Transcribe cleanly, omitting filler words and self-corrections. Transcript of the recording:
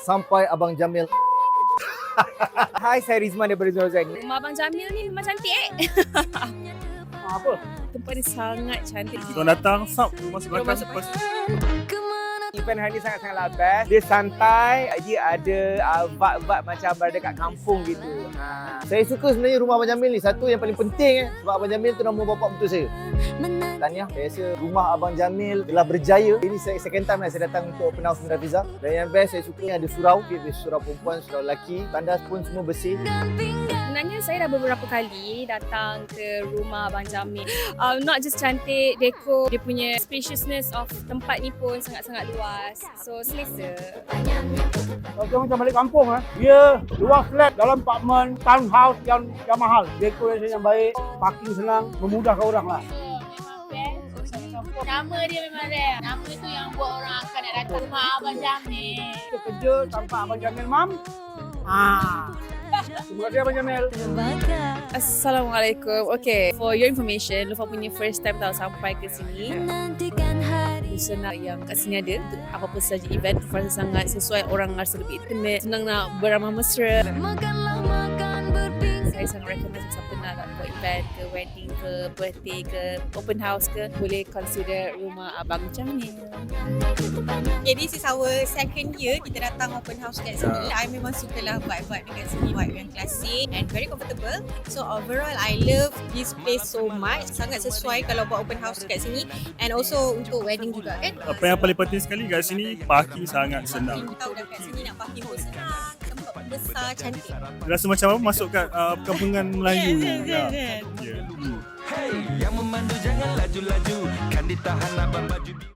sampai Abang Jamil. Hai, saya Rizman daripada Zul Zain. Rumah Abang Jamil ni memang cantik Apa? Tempat dia sangat cantik. Kita datang, masuk belakang lepas. Event hari ni sangat-sangatlah best. Dia santai, dia ada vibe-vibe macam berada kat kampung gitu. Saya suka sebenarnya rumah Abang Jamil ni. Satu yang paling penting sebab Abang Jamil tu nama bapak betul saya. Tahniah, saya rasa rumah Abang Jamil telah berjaya. Ini second time saya datang untuk open house Mira Fiza. Dan yang best saya suka ada surau. Ada surau perempuan, surau lelaki. Tandas pun semua bersih. Sebenarnya saya dah beberapa kali datang ke rumah Abang Jamil. Not just cantik, dekor, dia punya spaciousness of tempat ni pun sangat-sangat luas. So selesa. Kalau macam balik kampung dia luas flat dalam apartment, townhouse yang mahal. Dekorasi yang baik, parking senang, memudahkan orang lah. Nama dia memang rare. Nama tu yang buat orang akan nak datang rumah Abang Jamil. Kita kerja tanpa Abang Jamil, Mam. Terima kasih Abang Jamil. Assalamualaikum. Okay, for your information, Lufa punya first time tahu sampai ke sini. Senang yang kat sini ada untuk apa-apa saja event. Lufa rasa sangat sesuai, orang rasa lebih intimate, senang nak beramah mesra. Saya sangat recommend siapa nak buat event ke wedding ke birthday ke open house ke, boleh consider rumah Abang Jamil. Okay, this is our second year kita datang open house kat sini. I memang sukalah vibe-vibe dekat sini, vibe yang klasik and very comfortable. So overall I love this place so much. Sangat sesuai kalau buat open house kat sini and also untuk wedding juga kan. Apa yang paling penting sekali kat sini, parking sangat senang. Kita tahu dah kat sini nak parking pun senang, tempat pun besar, cantik. Rasa macam apa masuk kat kampungan Melayu. Hey, yang memandu jangan laju-laju, kan ditahan abang baju.